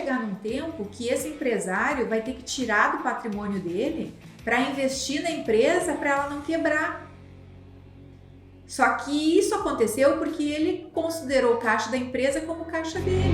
chegar num tempo que esse empresário vai ter que tirar do patrimônio dele para investir na empresa para ela não quebrar. Só que isso aconteceu porque ele considerou o caixa da empresa como o caixa dele.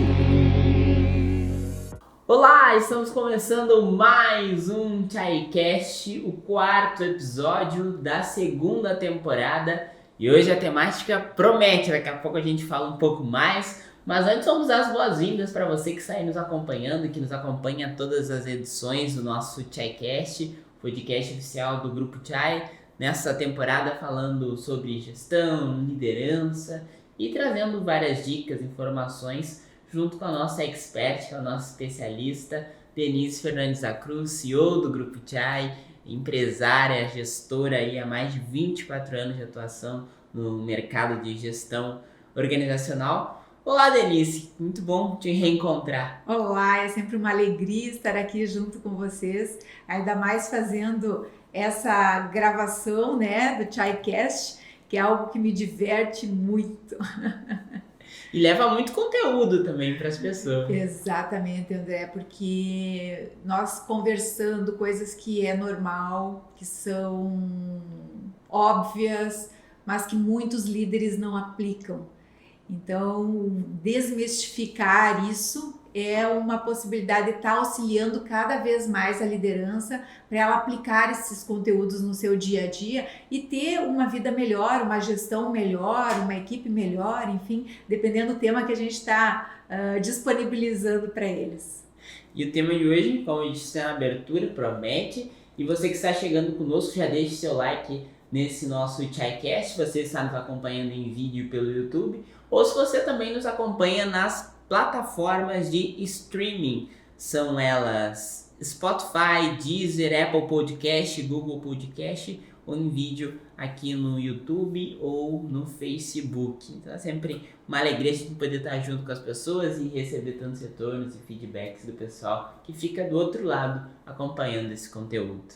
Olá, estamos começando mais um ChaiCast, o 4º episódio da 2ª temporada. E hoje a temática promete, daqui a pouco a gente fala um pouco mais. Mas antes vamos dar as boas-vindas para você que está aí nos acompanhando, que nos acompanha todas as edições do nosso ChaiCast, podcast oficial do Grupo Chai. Nessa temporada falando sobre gestão, liderança e trazendo várias dicas, informações junto com a nossa expert, a nossa especialista, Denise Fernandes da Cruz, CEO do Grupo Chai, empresária, gestora aí há mais de 24 anos de atuação no mercado de gestão organizacional. Olá, Denise, muito bom te reencontrar. Olá, é sempre uma alegria estar aqui junto com vocês, ainda mais fazendo essa gravação, né, do ChaiCast, que é algo que me diverte muito. E leva muito conteúdo também para as pessoas. Exatamente, André, porque nós conversando coisas que é normal, que são óbvias, mas que muitos líderes não aplicam. Então, desmistificar isso é uma possibilidade de estar auxiliando cada vez mais a liderança para ela aplicar esses conteúdos no seu dia a dia e ter uma vida melhor, uma gestão melhor, uma equipe melhor, enfim, dependendo do tema que a gente está disponibilizando para eles. E o tema de hoje, como eu disse na abertura, promete. E você que está chegando conosco, já deixe seu like nesse nosso ChaiCast, você está nos acompanhando em vídeo pelo YouTube, ou se você também nos acompanha nas plataformas de streaming, são elas Spotify, Deezer, Apple Podcast, Google Podcast, ou em vídeo aqui no YouTube ou no Facebook. Então é sempre uma alegria a gente poder estar junto com as pessoas e receber tantos retornos e feedbacks do pessoal que fica do outro lado acompanhando esse conteúdo.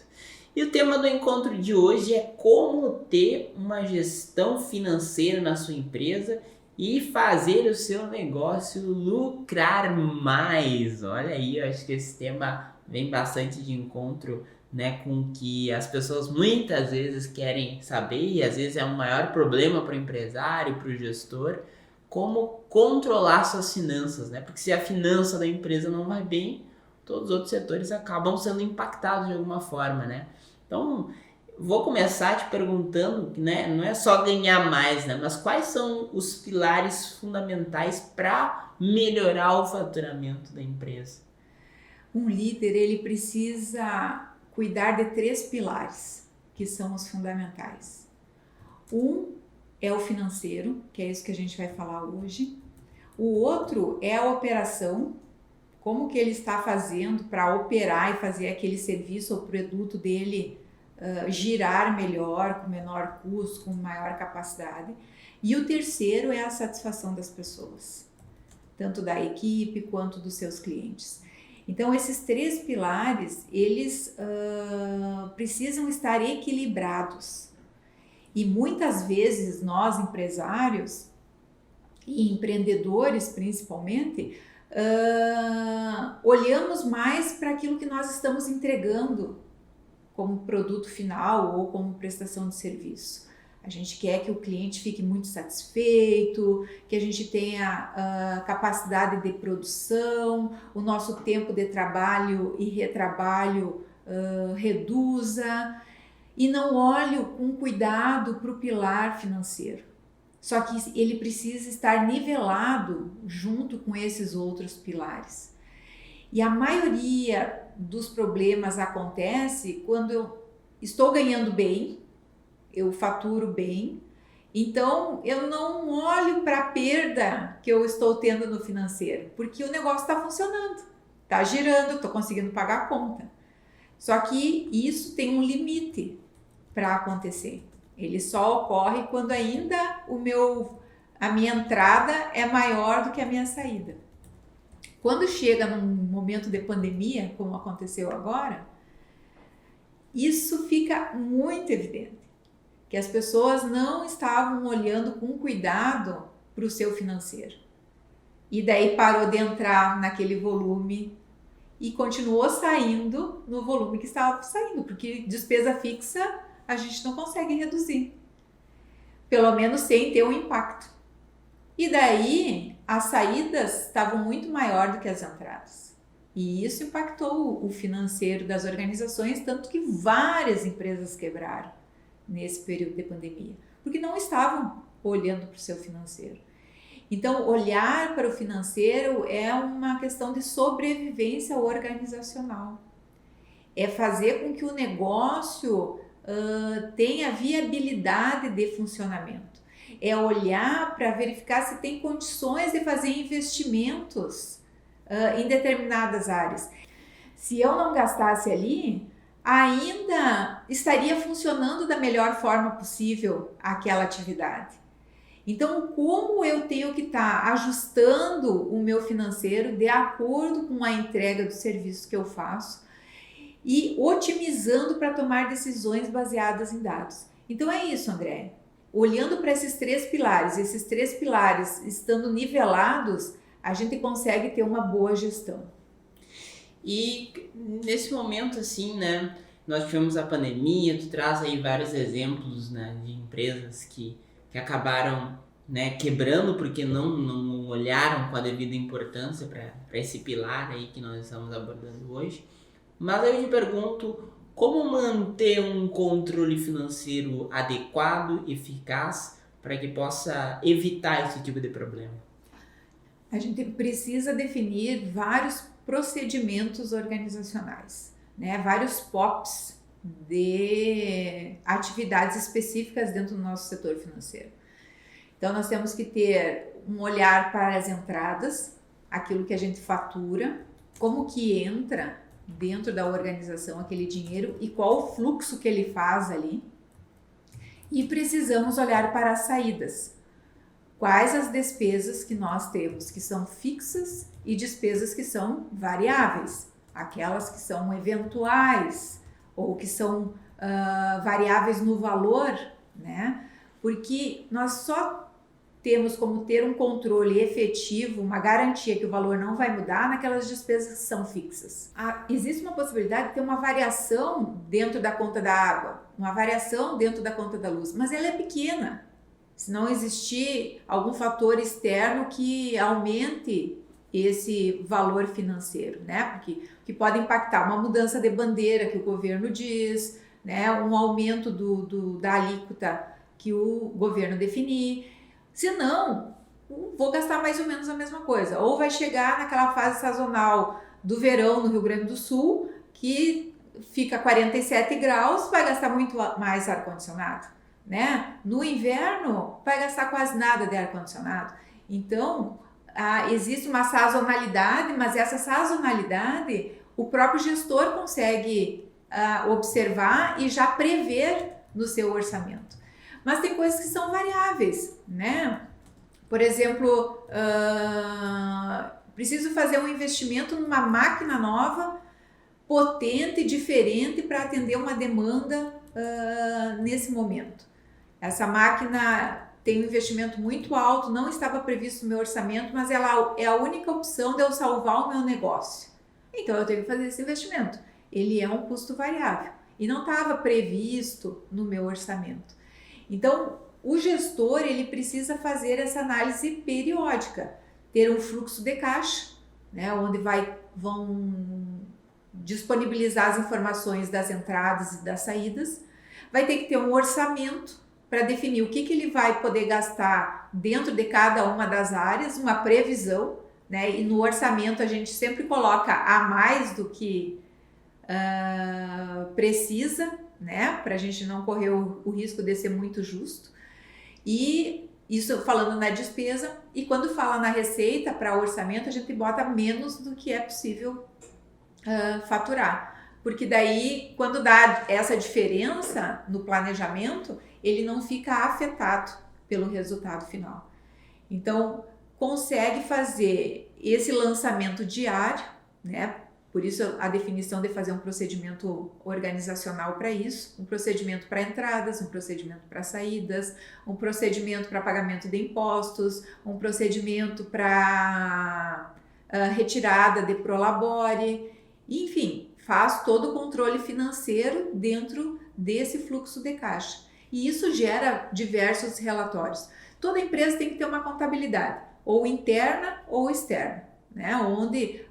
E o tema do encontro de hoje é como ter uma gestão financeira na sua empresa e fazer o seu negócio lucrar mais. Olha aí, eu acho que esse tema vem bastante de encontro, né, com o que as pessoas muitas vezes querem saber, e às vezes é um maior problema para o empresário, para o gestor, como controlar suas finanças, né? Porque se a finança da empresa não vai bem, todos os outros setores acabam sendo impactados de alguma forma, né? Então, vou começar te perguntando, né, não é só ganhar mais, né, mas quais são os pilares fundamentais para melhorar o faturamento da empresa? Um líder, ele precisa cuidar de 3 pilares, que são os fundamentais. Um é o financeiro, que é isso que a gente vai falar hoje. O outro é a operação, como que ele está fazendo para operar e fazer aquele serviço ou produto dele girar melhor, com menor custo, com maior capacidade. E o terceiro é a satisfação das pessoas, tanto da equipe quanto dos seus clientes. Então, esses 3 pilares, eles precisam estar equilibrados. E muitas vezes nós, empresários e empreendedores principalmente, olhamos mais para aquilo que nós estamos entregando como produto final ou como prestação de serviço. A gente quer que o cliente fique muito satisfeito, que a gente tenha capacidade de produção, o nosso tempo de trabalho e retrabalho reduza, e não olho com cuidado para o pilar financeiro. Só que ele precisa estar nivelado junto com esses outros pilares. E a maioria dos problemas acontece quando eu estou ganhando bem, eu faturo bem, então eu não olho para a perda que eu estou tendo no financeiro, porque o negócio está funcionando, está girando, estou conseguindo pagar a conta. Só que isso tem um limite para acontecer. Ele só ocorre quando ainda a minha entrada é maior do que a minha saída. Quando chega num momento de pandemia, como aconteceu agora, isso fica muito evidente, que as pessoas não estavam olhando com cuidado para o seu financeiro. e daí parou de entrar naquele volume e continuou saindo no volume que estava saindo, porque despesa fixa a gente não consegue reduzir, pelo menos sem ter um impacto. E daí as saídas estavam muito maior do que as entradas. E isso impactou o financeiro das organizações, tanto que várias empresas quebraram nesse período de pandemia, porque não estavam olhando para o seu financeiro. Então, olhar para o financeiro é uma questão de sobrevivência organizacional. É fazer com que o negócio tenha viabilidade de funcionamento. É olhar para verificar se tem condições de fazer investimentos em determinadas áreas. Se eu não gastasse ali, ainda estaria funcionando da melhor forma possível aquela atividade. Então, como eu tenho que estar ajustando o meu financeiro de acordo com a entrega do serviço que eu faço e otimizando para tomar decisões baseadas em dados. Então é isso, André. Olhando para esses três pilares estando nivelados, a gente consegue ter uma boa gestão. E nesse momento, assim, né, nós tivemos a pandemia, tu traz aí vários exemplos, né, de empresas que acabaram, né, quebrando porque não olharam com a devida importância para esse pilar aí que nós estamos abordando hoje. Mas eu te pergunto, como manter um controle financeiro adequado, eficaz, para que possa evitar esse tipo de problema? A gente precisa definir vários procedimentos organizacionais, né? Vários POPs de atividades específicas dentro do nosso setor financeiro. Então, nós temos que ter um olhar para as entradas, aquilo que a gente fatura, como que entra dentro da organização aquele dinheiro e qual o fluxo que ele faz ali. E precisamos olhar para as saídas. Quais as despesas que nós temos que são fixas e despesas que são variáveis, aquelas que são eventuais ou que são variáveis no valor, né? Porque nós só temos como ter um controle efetivo, uma garantia que o valor não vai mudar naquelas despesas que são fixas. Existe uma possibilidade de ter uma variação dentro da conta da água, uma variação dentro da conta da luz, mas ela é pequena. Se não existir algum fator externo que aumente esse valor financeiro, né? Porque que pode impactar uma mudança de bandeira que o governo diz, né? Um aumento da alíquota que o governo definir. Se não, vou gastar mais ou menos a mesma coisa. Ou vai chegar naquela fase sazonal do verão no Rio Grande do Sul, que fica 47 graus, vai gastar muito mais ar-condicionado, né? No inverno, vai gastar quase nada de ar-condicionado. Então, existe uma sazonalidade, mas essa sazonalidade o próprio gestor consegue observar e já prever no seu orçamento. Mas tem coisas que são variáveis, né? Por exemplo, preciso fazer um investimento numa máquina nova, potente, diferente para atender uma demanda nesse momento. Essa máquina tem um investimento muito alto, não estava previsto no meu orçamento, mas ela é a única opção de eu salvar o meu negócio. Então eu tenho que fazer esse investimento. Ele é um custo variável e não estava previsto no meu orçamento. Então, o gestor ele precisa fazer essa análise periódica, ter um fluxo de caixa, né, onde vão disponibilizar as informações das entradas e das saídas, vai ter que ter um orçamento para definir o que ele vai poder gastar dentro de cada uma das áreas, uma previsão, né, e no orçamento a gente sempre coloca a mais do que precisa, né, para a gente não correr o risco de ser muito justo. E isso falando na despesa, e quando fala na receita para orçamento, a gente bota menos do que é possível faturar. Porque daí, quando dá essa diferença no planejamento, ele não fica afetado pelo resultado final. Então, consegue fazer esse lançamento diário, né, Por isso a definição de fazer um procedimento organizacional para isso, um procedimento para entradas, um procedimento para saídas, um procedimento para pagamento de impostos, um procedimento para retirada de prolabore, enfim, faz todo o controle financeiro dentro desse fluxo de caixa. E isso gera diversos relatórios. Toda empresa tem que ter uma contabilidade, ou interna ou externa, né? Onde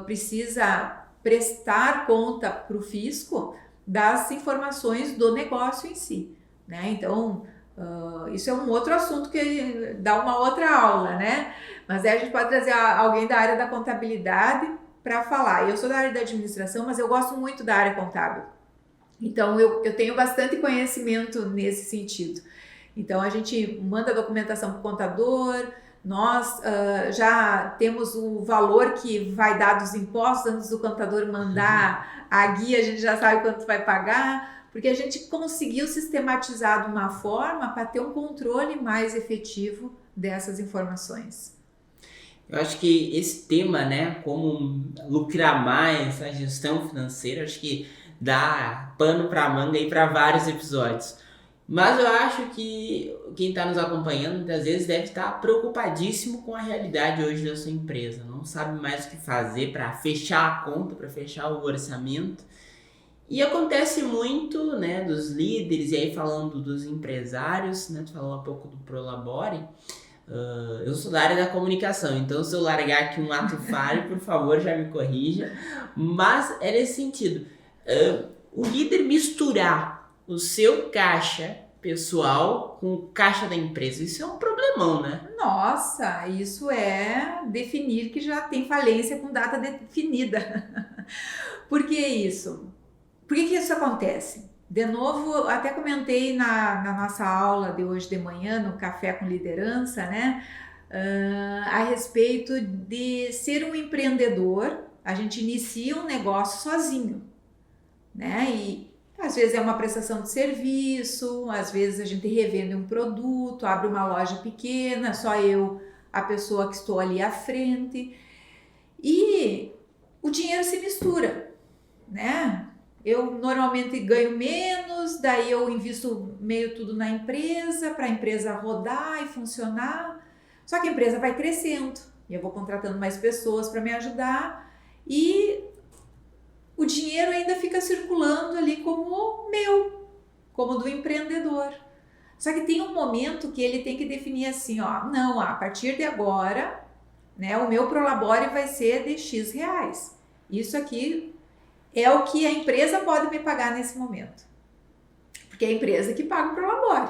precisa prestar conta para o fisco das informações do negócio em si, né? Então, isso é um outro assunto que dá uma outra aula, né? Mas aí a gente pode trazer alguém da área da contabilidade para falar. Eu sou da área da administração, mas eu gosto muito da área contábil. Então, eu tenho bastante conhecimento nesse sentido. Então, a gente manda a documentação para o contador, nós já temos o valor que vai dar dos impostos antes do contador mandar a guia, a gente já sabe quanto vai pagar, porque a gente conseguiu sistematizar de uma forma para ter um controle mais efetivo dessas informações. Eu acho que esse tema, né, como lucrar mais na gestão financeira, acho que dá pano para manga aí para vários episódios. Mas eu acho que quem está nos acompanhando muitas vezes deve estar preocupadíssimo com a realidade hoje da sua empresa. Não sabe mais o que fazer para fechar a conta, para fechar o orçamento. E acontece muito, né, dos líderes, e aí falando dos empresários, né, tu falou um pouco do Prolabore. Eu sou da área da comunicação, então se eu largar aqui um ato falho, por favor, já me corrija. Mas é nesse sentido. O líder misturar o seu caixa pessoal com o caixa da empresa, isso é um problemão, né? Nossa, isso é definir que já tem falência com data definida. Por que isso? Por que isso acontece? De novo, até comentei na nossa aula de hoje de manhã, no Café com Liderança, né? A respeito de ser um empreendedor, a gente inicia um negócio sozinho, né? E às vezes é uma prestação de serviço, às vezes a gente revende um produto, abre uma loja pequena, só eu, a pessoa que estou ali à frente, e o dinheiro se mistura, né? Eu normalmente ganho menos, daí eu invisto meio tudo na empresa, para a empresa rodar e funcionar, só que a empresa vai crescendo, e eu vou contratando mais pessoas para me ajudar, e o dinheiro ainda fica circulando ali como meu, como do empreendedor. Só que tem um momento que ele tem que definir assim, ó, não, a partir de agora, né, o meu Prolabore vai ser de X reais. Isso aqui é o que a empresa pode me pagar nesse momento. Porque é a empresa que paga o Prolabore.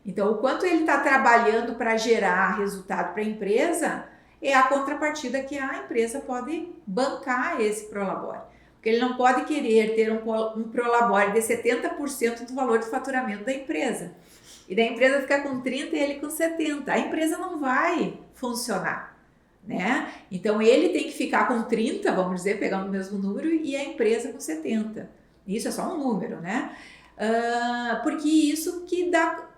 Então, o quanto ele está trabalhando para gerar resultado para a empresa é a contrapartida que a empresa pode bancar esse Prolabore. Porque ele não pode querer ter um Prolabore de 70% do valor de faturamento da empresa. E da empresa ficar com 30% e ele com 70%. A empresa não vai funcionar, né? Então ele tem que ficar com 30%, vamos dizer, pegando o mesmo número, e a empresa com 70%. Isso é só um número, né? Porque isso que dá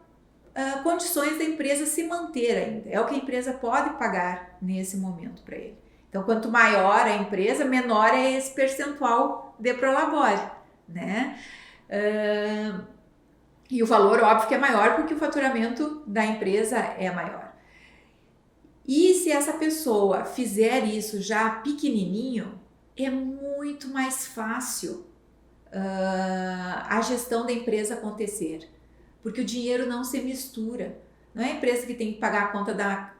condições da empresa se manter ainda. É o que a empresa pode pagar nesse momento para ele. Então, quanto maior a empresa, menor é esse percentual de Prolabore, né? E o valor, óbvio, que é maior porque o faturamento da empresa é maior. E se essa pessoa fizer isso já pequenininho, é muito mais fácil a gestão da empresa acontecer, porque o dinheiro não se mistura. Não é a empresa que tem que pagar a conta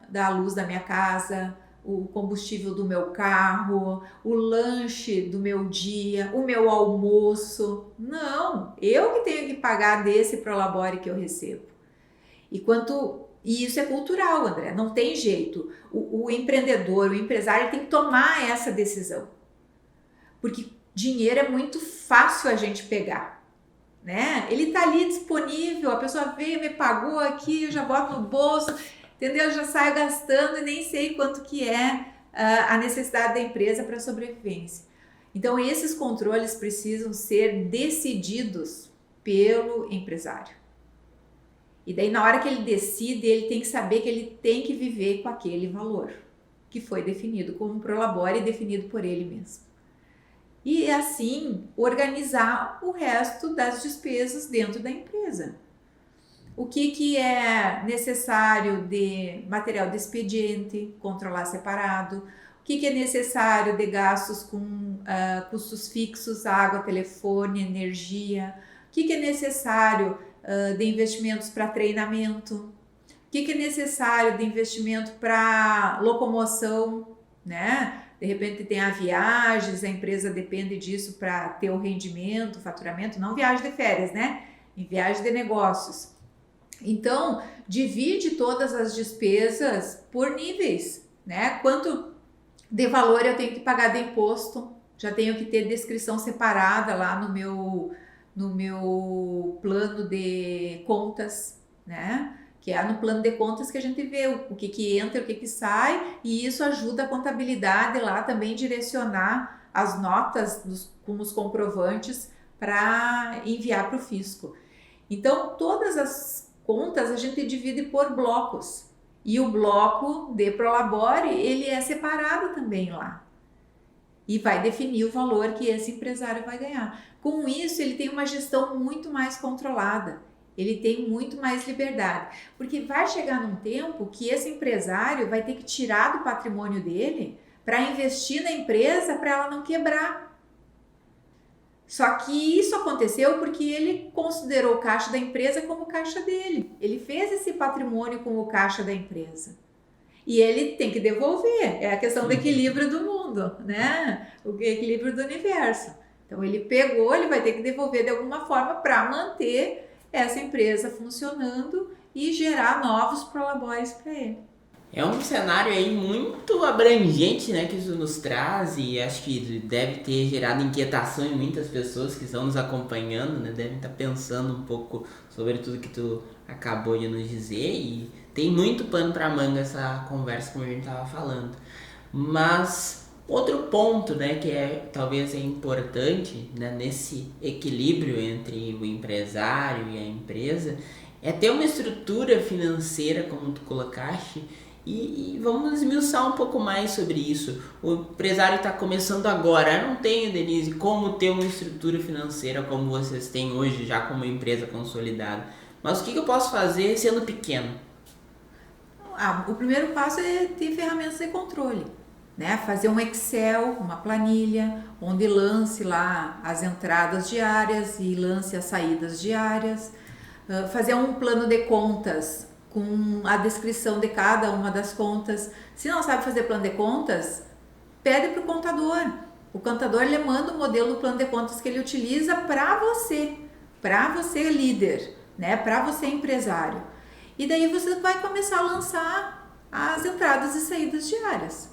da luz da minha casa, o combustível do meu carro, o lanche do meu dia, o meu almoço. Não, eu que tenho que pagar desse Prolabore que eu recebo. E isso é cultural, André, não tem jeito. O empreendedor, o empresário tem que tomar essa decisão. Porque dinheiro é muito fácil a gente pegar, né? Ele está ali disponível, a pessoa veio, me pagou aqui, eu já boto no bolso, entendeu? Eu já saio gastando e nem sei quanto que é a necessidade da empresa para a sobrevivência. Então, esses controles precisam ser decididos pelo empresário. E daí, na hora que ele decide, ele tem que saber que ele tem que viver com aquele valor que foi definido como Prolabore e definido por ele mesmo. e assim organizar o resto das despesas dentro da empresa. O que é necessário de material de expediente, controlar separado. O que é necessário de gastos com custos fixos, água, telefone, energia. O que é necessário de investimentos para treinamento. O que é necessário de investimento para locomoção, né? De repente tem a viagens, a empresa depende disso para ter o rendimento, faturamento, não viagem de férias, né? Em viagem de negócios. Então, divide todas as despesas por níveis, né? Quanto de valor eu tenho que pagar de imposto, já tenho que ter descrição separada lá no meu plano de contas, né? Que é no plano de contas que a gente vê o que entra, o que sai, e isso ajuda a contabilidade lá também direcionar as notas com os comprovantes para enviar para o fisco. Então, todas as contas a gente divide por blocos. E o bloco de Prolabore, ele é separado também lá. E vai definir o valor que esse empresário vai ganhar. Com isso, ele tem uma gestão muito mais controlada. Ele tem muito mais liberdade. Porque vai chegar num tempo que esse empresário vai ter que tirar do patrimônio dele para investir na empresa para ela não quebrar. Só que isso aconteceu porque ele considerou o caixa da empresa como o caixa dele. Ele fez esse patrimônio como o caixa da empresa. E ele tem que devolver. É a questão do equilíbrio do mundo, né? O equilíbrio do universo. Então ele pegou, ele vai ter que devolver de alguma forma para manter essa empresa funcionando e gerar novos prolabores para ele. É um cenário aí muito abrangente, né, que isso nos traz, e acho que deve ter gerado inquietação em muitas pessoas que estão nos acompanhando, né, devem estar pensando um pouco sobre tudo que tu acabou de nos dizer, e tem muito pano para manga essa conversa como a gente estava falando. Mas outro ponto, né, que talvez é importante, né, nesse equilíbrio entre o empresário e a empresa, é ter uma estrutura financeira, como tu colocaste. E vamos esmiuçar um pouco mais sobre isso. O empresário está começando agora. Eu não tenho, Denise, como ter uma estrutura financeira como vocês têm hoje, já como empresa consolidada. Mas o que eu posso fazer sendo pequeno? O primeiro passo é ter ferramentas de controle, né? Fazer um Excel, uma planilha, onde lance lá as entradas diárias e lance as saídas diárias. Fazer um plano de contas com a descrição de cada uma das contas. Se não sabe fazer plano de contas, pede para o contador. O contador ele manda o modelo do plano de contas que ele utiliza para você líder, né? Para você empresário. E daí você vai começar a lançar as entradas e saídas diárias.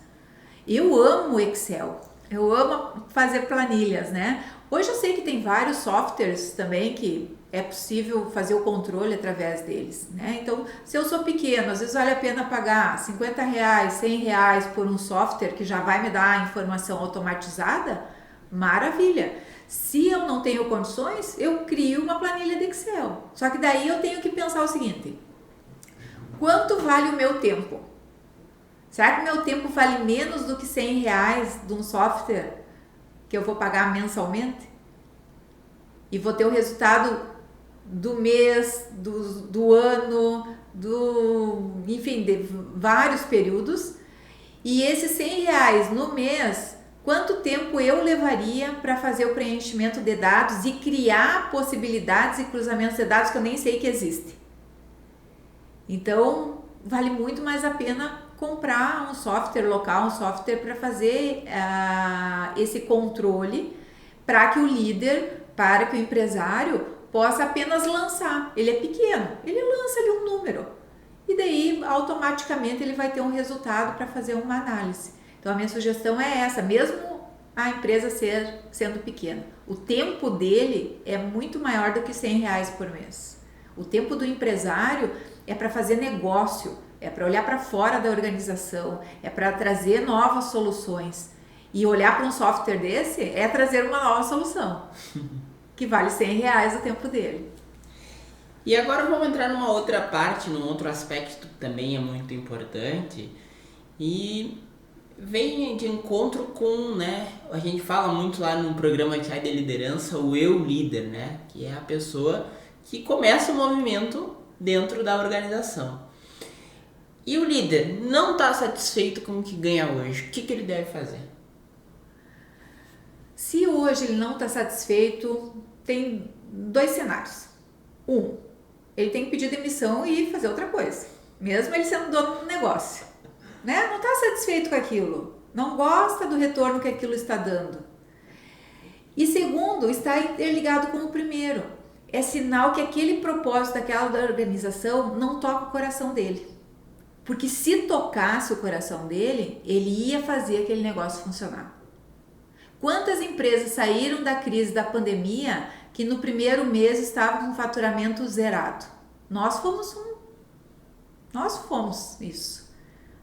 Eu amo o Excel, eu amo fazer planilhas, né? Hoje eu sei que tem vários softwares também que é possível fazer o controle através deles, né? Então, se eu sou pequeno, às vezes vale a pena pagar R$50, R$100 por um software que já vai me dar a informação automatizada, maravilha. Se eu não tenho condições, eu crio uma planilha de Excel. Só que daí eu tenho que pensar o seguinte: quanto vale o meu tempo? Será que o meu tempo vale menos do que R$100 de um software que eu vou pagar mensalmente? E vou ter o resultado do mês, do ano, enfim, de vários períodos. E esses R$100 no mês, quanto tempo eu levaria para fazer o preenchimento de dados e criar possibilidades e cruzamentos de dados que eu nem sei que existem? Então, vale muito mais a pena comprar um software local, um software para fazer esse controle, para que o líder, para que o empresário possa apenas lançar. Ele é pequeno, ele lança ali um número e daí automaticamente ele vai ter um resultado para fazer uma análise. Então a minha sugestão é essa, mesmo a empresa sendo pequena, o tempo dele é muito maior do que R$100 por mês. O tempo do empresário é para fazer negócio, é para olhar para fora da organização, é para trazer novas soluções. E olhar para um software desse é trazer uma nova solução, que vale R$100 o tempo dele. E agora vamos entrar numa outra parte, num outro aspecto que também é muito importante. E vem de encontro com, né, a gente fala muito lá no programa Chai de Liderança, o eu líder, né, que é a pessoa que começa o movimento dentro da organização. E o líder não está satisfeito com o que ganha hoje, o que ele deve fazer? Se hoje ele não está satisfeito, tem 2 cenários. Ele tem que pedir demissão e fazer outra coisa, mesmo ele sendo dono do negócio, né? Não está satisfeito com aquilo, não gosta do retorno que aquilo está dando. E segundo, está interligado com o primeiro. É sinal que aquele propósito daquela organização não toca o coração dele. Porque se tocasse o coração dele, ele ia fazer aquele negócio funcionar. Quantas empresas saíram da crise da pandemia que no primeiro mês estavam com faturamento zerado? Nós fomos isso.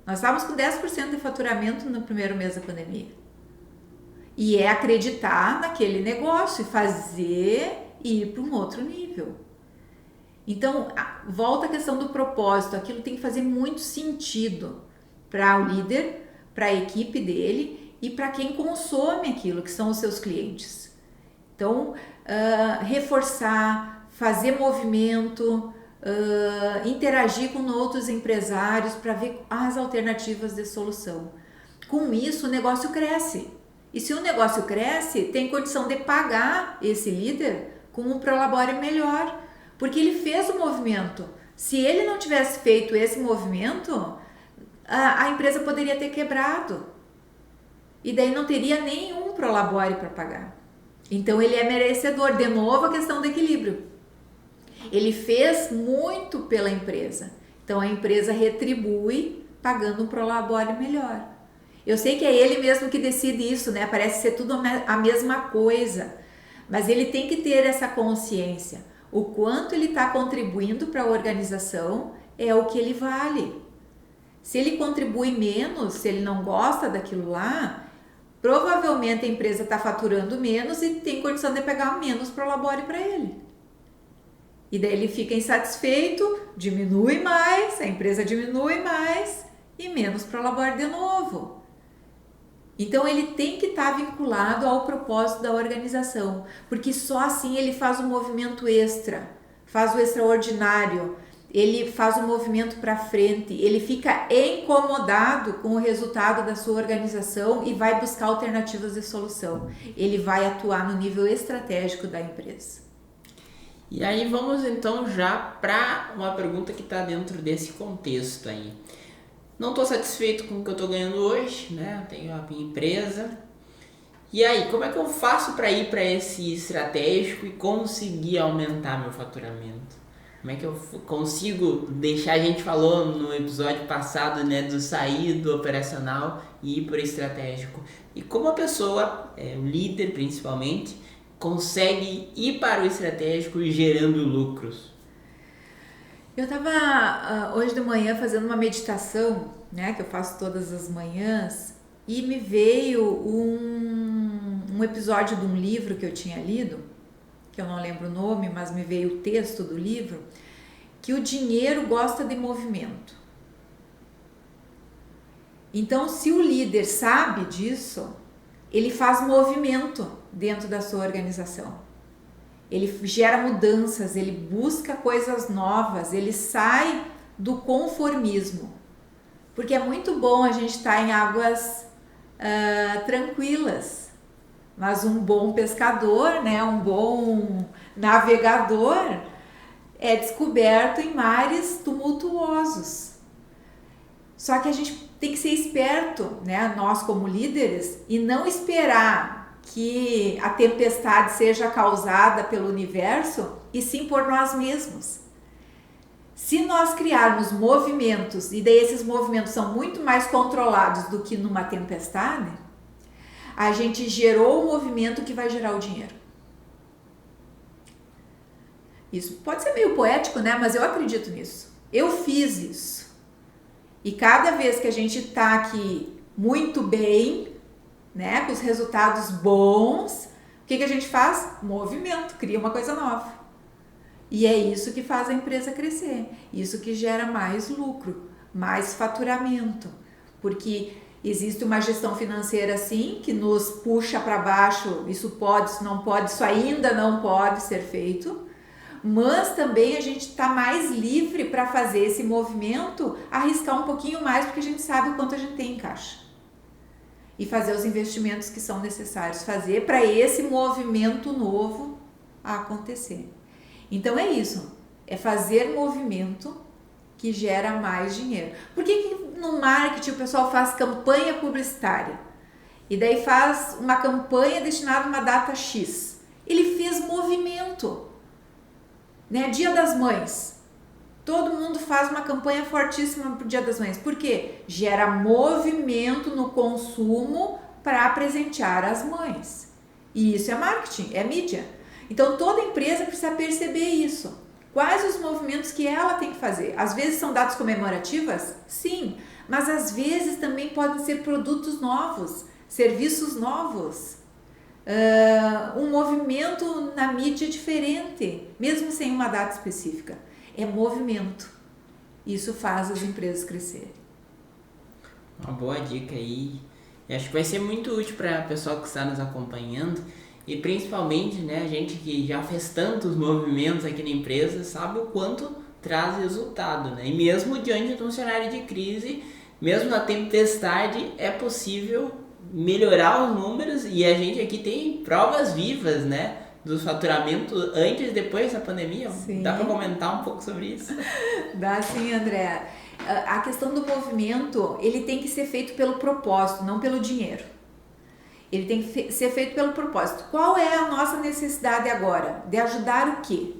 Nós estávamos com 10% de faturamento no primeiro mês da pandemia. E é acreditar naquele negócio e fazer e ir para um outro nível. Então, volta a questão do propósito. Aquilo tem que fazer muito sentido para o líder, para a equipe dele e para quem consome aquilo, que são os seus clientes. Então, reforçar, fazer movimento, interagir com outros empresários para ver as alternativas de solução. Com isso, o negócio cresce. E se o negócio cresce, tem condição de pagar esse líder com um prolabore melhor, porque ele fez o movimento. Se ele não tivesse feito esse movimento, a empresa poderia ter quebrado. E daí não teria nenhum prolabore para pagar. Então ele é merecedor. De novo, a questão do equilíbrio. Ele fez muito pela empresa. Então a empresa retribui pagando um prolabore melhor. Eu sei que é ele mesmo que decide isso, né? Parece ser tudo a mesma coisa. Mas ele tem que ter essa consciência. O quanto ele está contribuindo para a organização é o que ele vale. Se ele contribui menos, se ele não gosta daquilo lá, provavelmente a empresa está faturando menos e tem condição de pegar menos prolabore para ele. E daí ele fica insatisfeito, diminui mais, a empresa diminui mais e menos prolabore de novo. Então ele tem que estar vinculado ao propósito da organização, porque só assim ele faz o movimento extra, faz o extraordinário, ele faz o movimento para frente, ele fica incomodado com o resultado da sua organização e vai buscar alternativas de solução. Ele vai atuar no nível estratégico da empresa. E aí vamos então já para uma pergunta que está dentro desse contexto aí. Não estou satisfeito com o que eu estou ganhando hoje, né? Eu tenho a minha empresa. E aí, como é que eu faço para ir para esse estratégico e conseguir aumentar meu faturamento? Como é que eu consigo deixar, a gente falou no episódio passado, né, do sair do operacional e ir para o estratégico. E como a pessoa, o líder principalmente, consegue ir para o estratégico gerando lucros? Eu estava hoje de manhã fazendo uma meditação, né, que eu faço todas as manhãs, e me veio um episódio de um livro que eu tinha lido, que eu não lembro o nome, mas me veio o texto do livro, que o dinheiro gosta de movimento. Então, se o líder sabe disso, ele faz movimento dentro da sua organização. Ele gera mudanças, ele busca coisas novas, ele sai do conformismo. Porque é muito bom a gente estar em águas tranquilas, mas um bom pescador, né, um bom navegador é descoberto em mares tumultuosos. Só que a gente tem que ser esperto, né, nós como líderes, e não esperar que a tempestade seja causada pelo universo e sim por nós mesmos. Se nós criarmos movimentos, e daí esses movimentos são muito mais controlados do que numa tempestade, a gente gerou o movimento que vai gerar o dinheiro. Isso pode ser meio poético, né? Mas eu acredito nisso. Eu fiz isso. E cada vez que a gente está aqui muito bem, né, com os resultados bons, o que a gente faz? Movimento, cria uma coisa nova. E é isso que faz a empresa crescer, isso que gera mais lucro, mais faturamento, porque Existe uma gestão financeira, sim, que nos puxa para baixo, isso pode, isso não pode, isso ainda não pode ser feito, mas também a gente está mais livre para fazer esse movimento, arriscar um pouquinho mais, porque a gente sabe o quanto a gente tem em caixa. E fazer os investimentos que são necessários fazer para esse movimento novo acontecer. Então é isso, é fazer movimento que gera mais dinheiro. Por que no marketing o pessoal faz campanha publicitária? E daí faz uma campanha destinada a uma data X. Ele fez movimento, né? Dia das Mães. Todo mundo faz uma campanha fortíssima para o Dia das Mães. Por quê? Gera movimento no consumo para presentear as mães. E isso é marketing, é mídia. Então toda empresa precisa perceber isso. Quais os movimentos que ela tem que fazer? Às vezes são datas comemorativas? Sim, mas às vezes também podem ser produtos novos, serviços novos. Um movimento na mídia diferente, mesmo sem uma data específica. É movimento. Isso faz as empresas crescerem. Uma boa dica aí. Eu acho que vai ser muito útil para o pessoal que está nos acompanhando e principalmente, né, a gente que já fez tantos movimentos aqui na empresa sabe o quanto traz resultado, né? E mesmo diante de um cenário de crise, mesmo na tempestade, é possível melhorar os números e a gente aqui tem provas vivas, né? Do faturamento antes e depois da pandemia. Sim. Dá para comentar um pouco sobre isso? Dá sim, André. A questão do movimento, ele tem que ser feito pelo propósito, não pelo dinheiro. Ele tem que ser feito pelo propósito. Qual é a nossa necessidade agora? De ajudar o quê?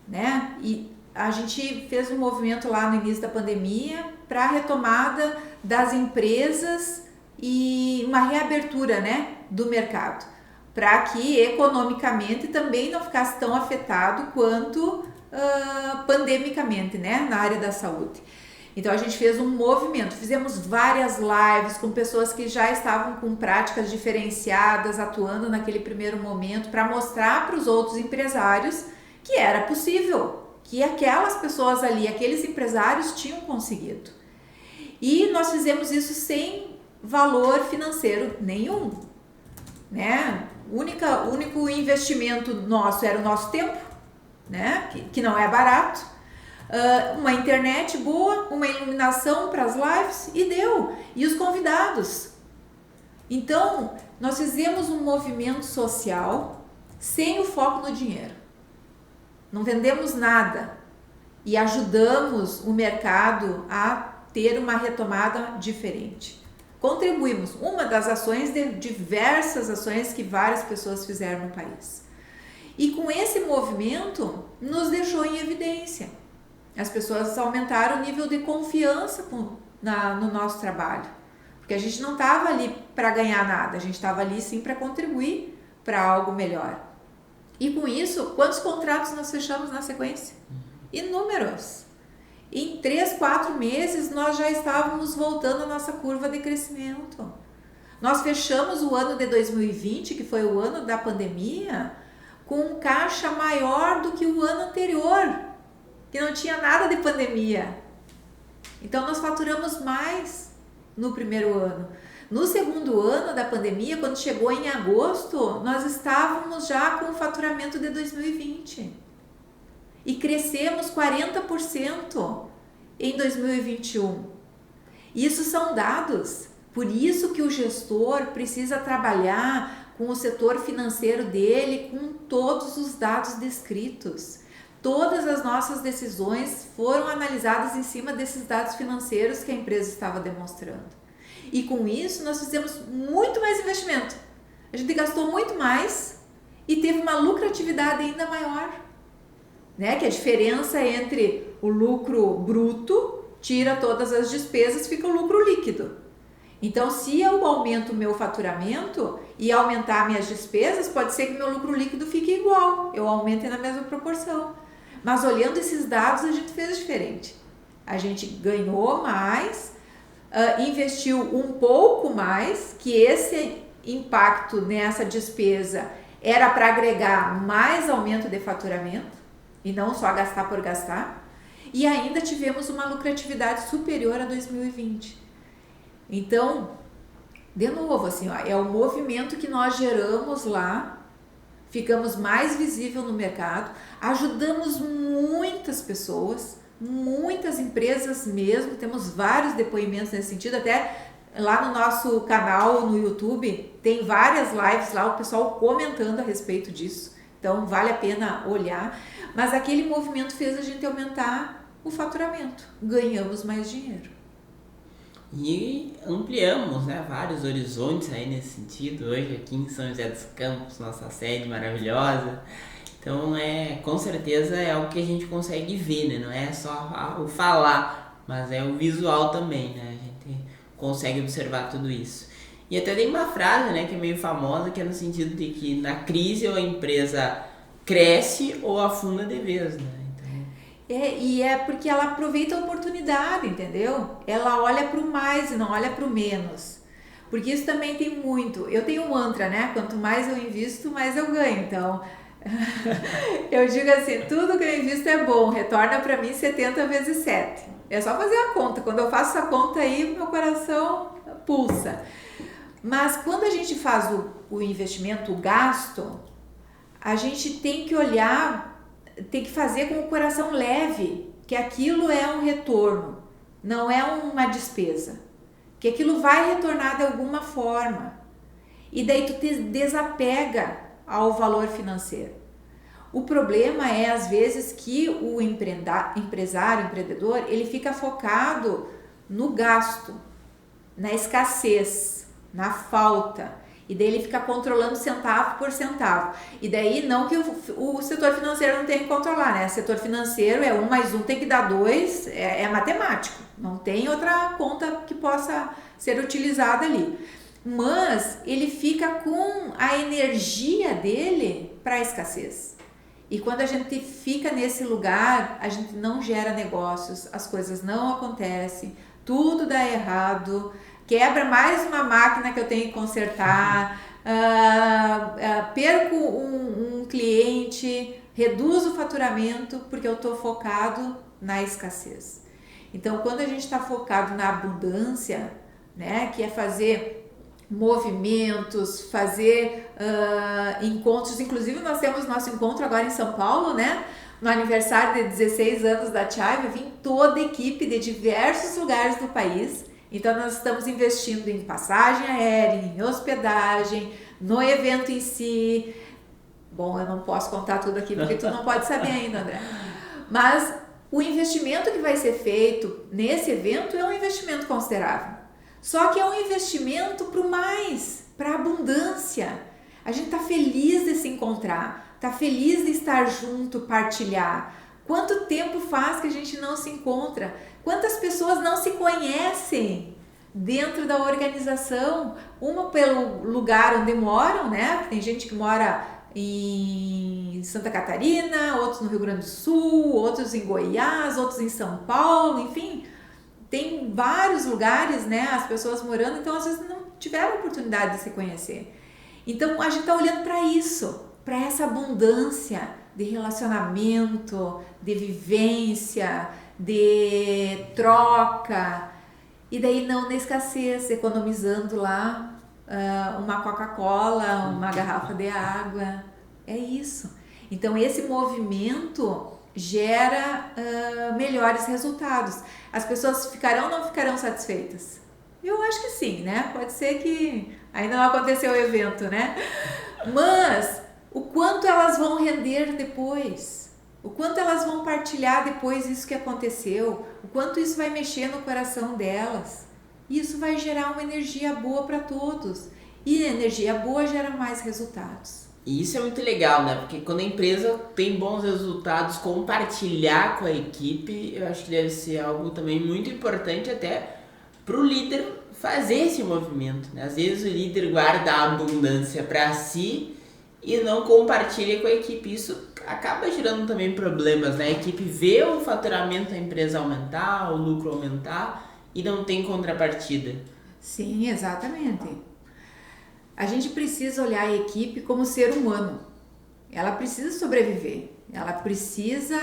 Né? E a gente fez um movimento lá no início da pandemia para a retomada das empresas e uma reabertura, né, do mercado, para que economicamente também não ficasse tão afetado quanto pandemicamente, né, na área da saúde. Então a gente fez um movimento, fizemos várias lives com pessoas que já estavam com práticas diferenciadas, atuando naquele primeiro momento, para mostrar para os outros empresários que era possível, que aquelas pessoas ali, aqueles empresários tinham conseguido. E nós fizemos isso sem valor financeiro nenhum, né? O único investimento nosso era o nosso tempo, né? Que não é barato. Uma internet boa, uma iluminação para as lives e deu. E os convidados. Então, nós fizemos um movimento social sem o foco no dinheiro. Não vendemos nada e ajudamos o mercado a ter uma retomada diferente. Contribuímos, uma das ações de diversas ações que várias pessoas fizeram no país. E com esse movimento nos deixou em evidência. As pessoas aumentaram o nível de confiança no nosso trabalho. Porque a gente não estava ali para ganhar nada, a gente estava ali sim para contribuir para algo melhor. E com isso, quantos contratos nós fechamos na sequência? Inúmeros. Em 3, 4 meses nós já estávamos voltando a nossa curva de crescimento. Nós fechamos o ano de 2020, que foi o ano da pandemia, com um caixa maior do que o ano anterior, que não tinha nada de pandemia. Então nós faturamos mais no primeiro ano. No segundo ano da pandemia, quando chegou em agosto, nós estávamos já com o faturamento de 2020. E crescemos 40% em 2021. Isso são dados. Por isso que o gestor precisa trabalhar com o setor financeiro dele, com todos os dados descritos. Todas as nossas decisões foram analisadas em cima desses dados financeiros que a empresa estava demonstrando. E com isso nós fizemos muito mais investimento. A gente gastou muito mais e teve uma lucratividade ainda maior. Né? Que a diferença entre o lucro bruto, tira todas as despesas, fica o lucro líquido. Então, se eu aumento o meu faturamento e aumentar minhas despesas, pode ser que meu lucro líquido fique igual, eu aumente na mesma proporção. Mas olhando esses dados, a gente fez diferente. A gente ganhou mais, investiu um pouco mais, que esse impacto nessa despesa era para agregar mais aumento de faturamento, e não só gastar por gastar, e ainda tivemos uma lucratividade superior a 2020. Então, De novo, assim, ó, é o movimento que nós geramos lá, ficamos mais visível no mercado, ajudamos muitas pessoas, muitas empresas mesmo, temos vários depoimentos nesse sentido, até lá no nosso canal no YouTube tem várias lives lá, o pessoal comentando a respeito disso, então vale a pena olhar, mas aquele movimento fez a gente aumentar o faturamento, ganhamos mais dinheiro. E ampliamos, né, vários horizontes aí nesse sentido, hoje aqui em São José dos Campos, nossa sede maravilhosa. Então, com certeza é algo que a gente consegue ver, né? Não é só o falar, mas é o visual também, né? A gente consegue observar tudo isso. E até tem uma frase, né, que é meio famosa, que é no sentido de que na crise ou a empresa cresce ou afunda de vez, né? E é porque ela aproveita a oportunidade, entendeu? Ela olha para o mais e não olha para o menos. Porque isso também tem muito. Eu tenho um mantra, né? Quanto mais eu invisto, mais eu ganho. Então, eu digo assim, tudo que eu invisto é bom, retorna para mim 70 vezes 7. É só fazer a conta. Quando eu faço essa conta aí, meu coração pulsa. Mas quando a gente faz o investimento, o gasto, a gente tem que olhar, tem que fazer com o coração leve, que aquilo é um retorno, não é uma despesa, que aquilo vai retornar de alguma forma. E daí tu te desapega ao valor financeiro. O problema é, às vezes, que o empresário, empreendedor, ele fica focado no gasto, na escassez, na falta. E daí ele fica controlando centavo por centavo. E daí não que o setor financeiro não tenha que controlar, né? O setor financeiro é 1 mais 1 tem que dar 2, é matemático. Não tem outra conta que possa ser utilizada ali. Mas ele fica com a energia dele para a escassez. E quando a gente fica nesse lugar, a gente não gera negócios, as coisas não acontecem, tudo dá errado, quebra mais uma máquina que eu tenho que consertar, perco um cliente, reduzo o faturamento porque eu estou focado na escassez. Então, quando a gente está focado na abundância, né, que é fazer movimentos, fazer encontros, inclusive nós temos nosso encontro agora em São Paulo, né? No aniversário de 16 anos da Chai, vai vir toda a equipe de diversos lugares do país. Então nós estamos investindo em passagem aérea, em hospedagem, no evento em si. Bom, eu não posso contar tudo aqui porque tu não pode saber ainda, André. Mas o investimento que vai ser feito nesse evento é um investimento considerável. Só que é um investimento para o mais, para a abundância. A gente está feliz de se encontrar, está feliz de estar junto, partilhar. Quanto tempo faz que a gente não se encontra? Quantas pessoas não se conhecem dentro da organização? Uma pelo lugar onde moram, né? Tem gente que mora em Santa Catarina, outros no Rio Grande do Sul, outros em Goiás, outros em São Paulo, enfim. Tem vários lugares, né, as pessoas morando, então às vezes não tiveram oportunidade de se conhecer. Então a gente está olhando para isso, para essa abundância de relacionamento, de vivência, de troca, e daí não na escassez, economizando lá uma Coca-Cola, uma garrafa de água, é isso. Então esse movimento gera melhores resultados. As pessoas ficarão ou não ficarão satisfeitas? Eu acho que sim, né? Pode ser que ainda não aconteceu o evento, né? Mas o quanto elas vão render depois? O quanto elas vão partilhar depois isso que aconteceu? O quanto isso vai mexer no coração delas? Isso vai gerar uma energia boa para todos. E energia boa gera mais resultados. E isso é muito legal, né? Porque quando a empresa tem bons resultados, compartilhar com a equipe, eu acho que deve ser algo também muito importante até para o líder fazer esse movimento, né? Às vezes o líder guarda a abundância para si e não compartilha com a equipe. Isso acaba gerando também problemas, né? A equipe vê o faturamento da empresa aumentar, o lucro aumentar e não tem contrapartida. Sim, exatamente. A gente precisa olhar a equipe como ser humano. Ela precisa sobreviver. Ela precisa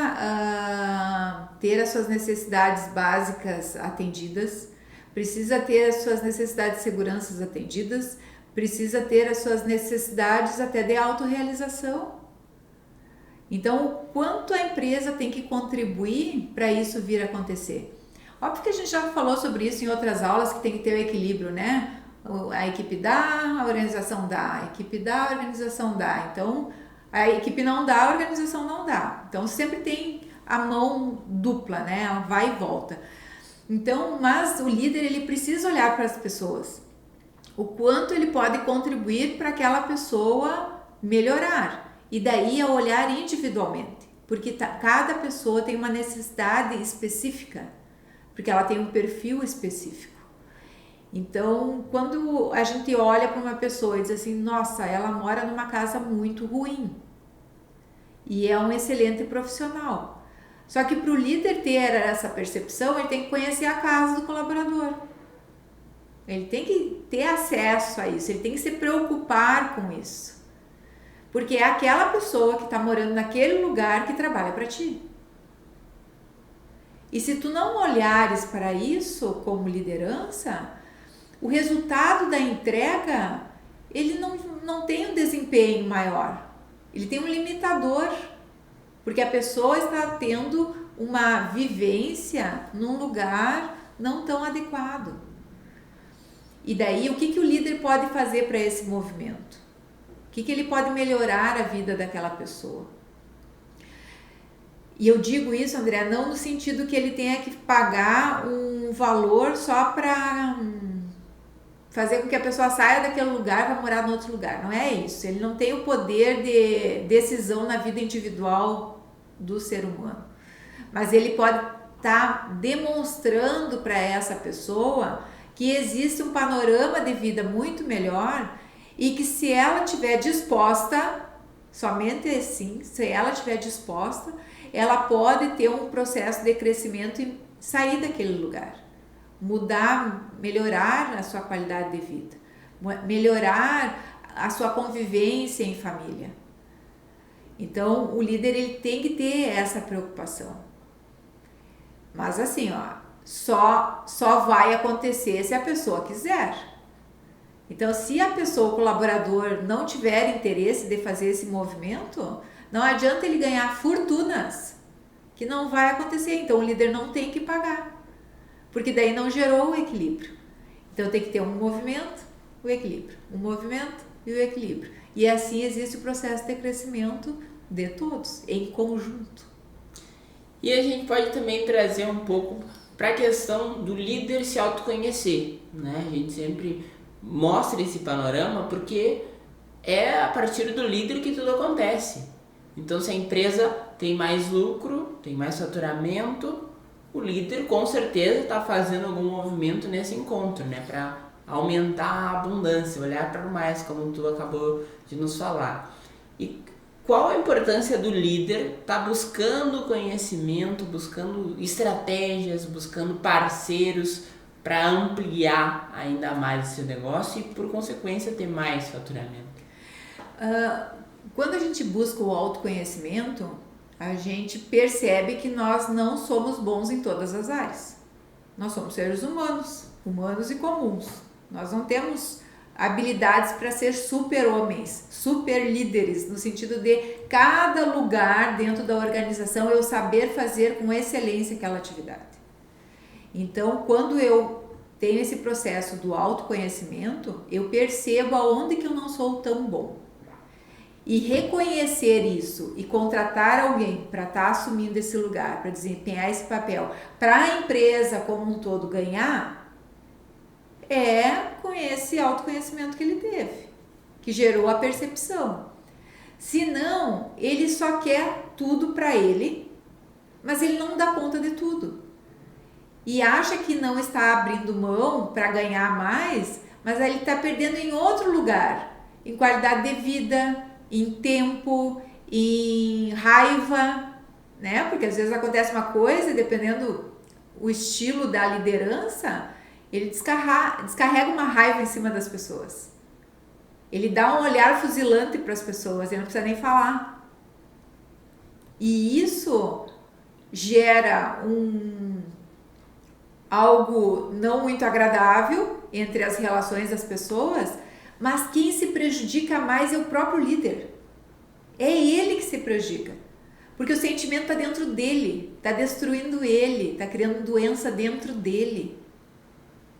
ter as suas necessidades básicas atendidas, precisa ter as suas necessidades de segurança atendidas, precisa ter as suas necessidades até de autorrealização. Então, o quanto a empresa tem que contribuir para isso vir a acontecer? Óbvio que a gente já falou sobre isso em outras aulas, que tem que ter o equilíbrio, né? A equipe dá, a organização dá, a equipe dá, a organização dá. Então, a equipe não dá, a organização não dá. Então, sempre tem a mão dupla, né? Ela vai e volta. Então, mas o líder, ele precisa olhar para as pessoas. O quanto ele pode contribuir para aquela pessoa melhorar. E daí a olhar individualmente. Porque cada pessoa tem uma necessidade específica. Porque ela tem um perfil específico. Então, quando a gente olha para uma pessoa e diz assim, nossa, ela mora numa casa muito ruim e é um excelente profissional. Só que para o líder ter essa percepção, ele tem que conhecer a casa do colaborador. Ele tem que ter acesso a isso, ele tem que se preocupar com isso. Porque é aquela pessoa que está morando naquele lugar que trabalha para ti. E se tu não olhares para isso como liderança, o resultado da entrega, ele não tem um desempenho maior. Ele tem um limitador, porque a pessoa está tendo uma vivência num lugar não tão adequado. E daí, o que o líder pode fazer para esse movimento? O que ele pode melhorar a vida daquela pessoa? E eu digo isso, André, não no sentido que ele tenha que pagar um valor só para fazer com que a pessoa saia daquele lugar e vá morar em outro lugar. Não é isso. Ele não tem o poder de decisão na vida individual do ser humano. Mas ele pode estar demonstrando para essa pessoa que existe um panorama de vida muito melhor e que se ela estiver disposta, somente assim, se ela estiver disposta, ela pode ter um processo de crescimento e sair daquele lugar. Mudar, melhorar a sua qualidade de vida, melhorar a sua convivência em família. Então, o líder ele tem que ter essa preocupação. Mas assim, ó, só vai acontecer se a pessoa quiser. Então, se a pessoa, o colaborador, não tiver interesse de fazer esse movimento, não adianta ele ganhar fortunas, que não vai acontecer. Então, o líder não tem que pagar. Porque daí não gerou o equilíbrio. Então tem que ter um movimento, o equilíbrio. Um movimento e o equilíbrio. E assim existe o processo de crescimento de todos, em conjunto. E a gente pode também trazer um pouco para a questão do líder se autoconhecer, né? A gente sempre mostra esse panorama porque é a partir do líder que tudo acontece. Então, se a empresa tem mais lucro, tem mais faturamento, o líder com certeza está fazendo algum movimento nesse encontro, né? Para aumentar a abundância, olhar para mais, como tu acabou de nos falar. E qual a importância do líder estar buscando conhecimento, buscando estratégias, buscando parceiros para ampliar ainda mais o seu negócio e, por consequência, ter mais faturamento? Quando a gente busca o autoconhecimento, a gente percebe que nós não somos bons em todas as áreas. Nós somos seres humanos e comuns. Nós não temos habilidades para ser super-homens, super-líderes, no sentido de cada lugar dentro da organização eu saber fazer com excelência aquela atividade. Então, quando eu tenho esse processo do autoconhecimento, eu percebo aonde que eu não sou tão bom. E reconhecer isso e contratar alguém para estar assumindo esse lugar, para desempenhar esse papel, para a empresa como um todo ganhar, é com esse autoconhecimento que ele teve, que gerou a percepção. Senão, ele só quer tudo para ele, mas ele não dá conta de tudo. E acha que não está abrindo mão para ganhar mais, mas aí ele está perdendo em outro lugar, em qualidade de vida, em tempo, em raiva, né? Porque às vezes acontece uma coisa e dependendo o estilo da liderança, ele descarrega uma raiva em cima das pessoas. Ele dá um olhar fuzilante para as pessoas, ele não precisa nem falar. E isso gera algo não muito agradável entre as relações das pessoas, mas quem se prejudica mais é o próprio líder. É ele que se prejudica, porque o sentimento está dentro dele, está destruindo ele, está criando doença dentro dele.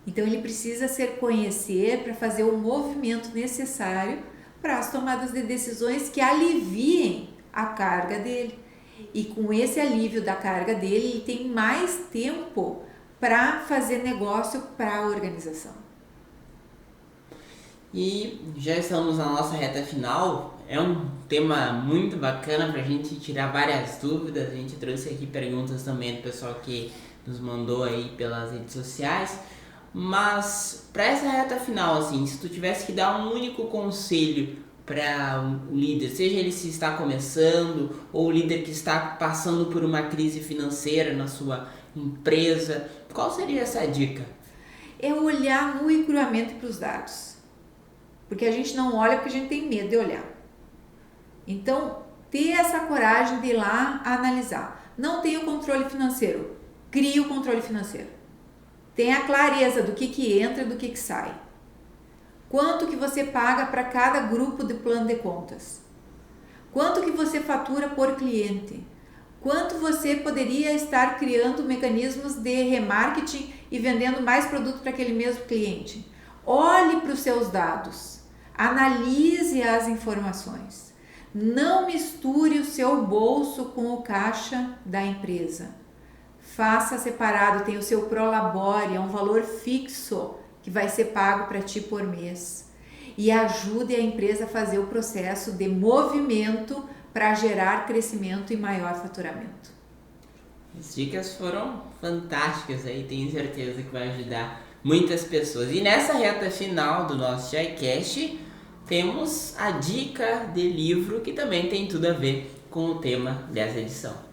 Então ele precisa se conhecer para fazer o movimento necessário para as tomadas de decisões que aliviem a carga dele. E com esse alívio da carga dele, ele tem mais tempo para fazer negócio para a organização. E já estamos na nossa reta final. É um tema muito bacana para a gente tirar várias dúvidas. A gente trouxe aqui perguntas também do pessoal que nos mandou aí pelas redes sociais. Mas para essa reta final, assim, se tu tivesse que dar um único conselho para um líder, seja ele se está começando ou o líder que está passando por uma crise financeira na sua empresa, qual seria essa dica? É olhar nu e cruamente para os dados. Porque a gente não olha porque a gente tem medo de olhar. Então, ter essa coragem de ir lá analisar. Não tem o controle financeiro, crie o controle financeiro. Tenha clareza do que entra e do que sai. Quanto que você paga para cada grupo de plano de contas? Quanto que você fatura por cliente? Quanto você poderia estar criando mecanismos de remarketing e vendendo mais produto para aquele mesmo cliente? Olhe para os seus dados, analise as informações. Não misture o seu bolso com o caixa da empresa. Faça separado, tem o seu Prolabore, é um valor fixo que vai ser pago para ti por mês. E ajude a empresa a fazer o processo de movimento para gerar crescimento e maior faturamento. As dicas foram fantásticas aí, tenho certeza que vai ajudar muitas pessoas. E nessa reta final do nosso ShareCast, temos a dica de livro que também tem tudo a ver com o tema dessa edição.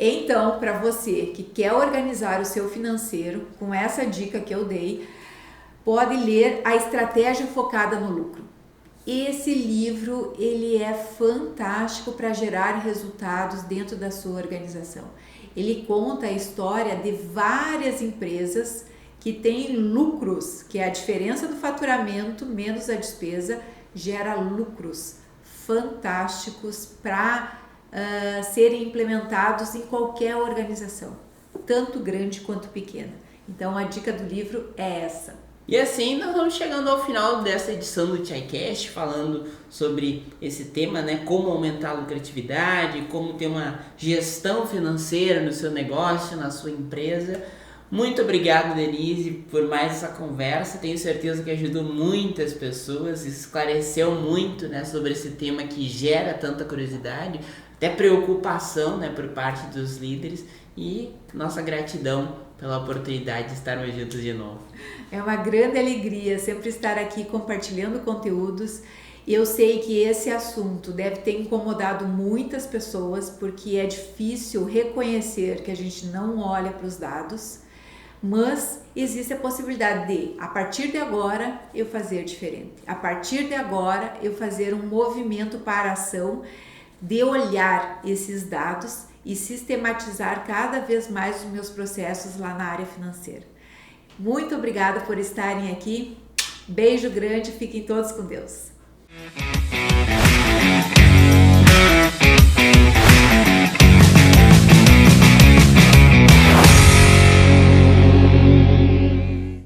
Então, para você que quer organizar o seu financeiro, com essa dica que eu dei, pode ler A Estratégia Focada no Lucro. Esse livro, ele é fantástico para gerar resultados dentro da sua organização. Ele conta a história de várias empresas que têm lucros, que é a diferença do faturamento menos a despesa, gera lucros fantásticos para serem implementados em qualquer organização, tanto grande quanto pequena. Então a dica do livro é essa. E assim nós vamos chegando ao final dessa edição do ShareCast, falando sobre esse tema, né? Como aumentar a lucratividade, como ter uma gestão financeira no seu negócio, na sua empresa. Muito obrigado, Denise, por mais essa conversa. Tenho certeza que ajudou muitas pessoas, esclareceu muito, né, sobre esse tema que gera tanta curiosidade, até preocupação, né, por parte dos líderes, e nossa gratidão pela oportunidade de estarmos juntos de novo. É uma grande alegria sempre estar aqui compartilhando conteúdos. Eu sei que esse assunto deve ter incomodado muitas pessoas, porque é difícil reconhecer que a gente não olha para os dados, mas existe a possibilidade de, a partir de agora, eu fazer diferente. A partir de agora, eu fazer um movimento para a ação, de olhar esses dados e sistematizar cada vez mais os meus processos lá na área financeira. Muito obrigada por estarem aqui. Beijo grande, fiquem todos com Deus.